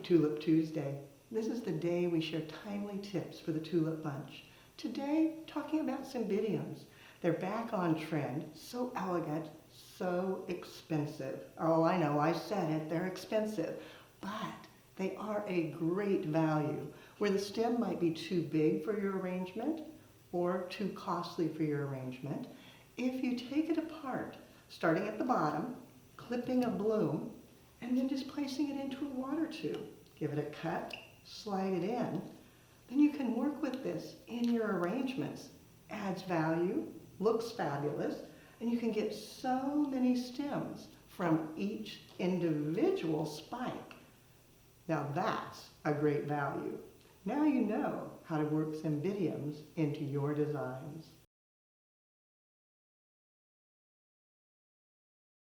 Tulip Tuesday. This is the day we share timely tips for the tulip bunch. Today, talking about cymbidiums. They're back on trend, so elegant, so expensive. Oh, I know, I said it, they're expensive, but they are a great value where the stem might be too big for your arrangement or too costly for your arrangement. If you take it apart, starting at the bottom, clipping a bloom, and then just placing it into a water tube. Give it a cut, slide it in. Then you can work with this in your arrangements. Adds value, looks fabulous, and you can get so many stems from each individual spike. Now that's a great value. Now you know how to work cymbidiums into your designs.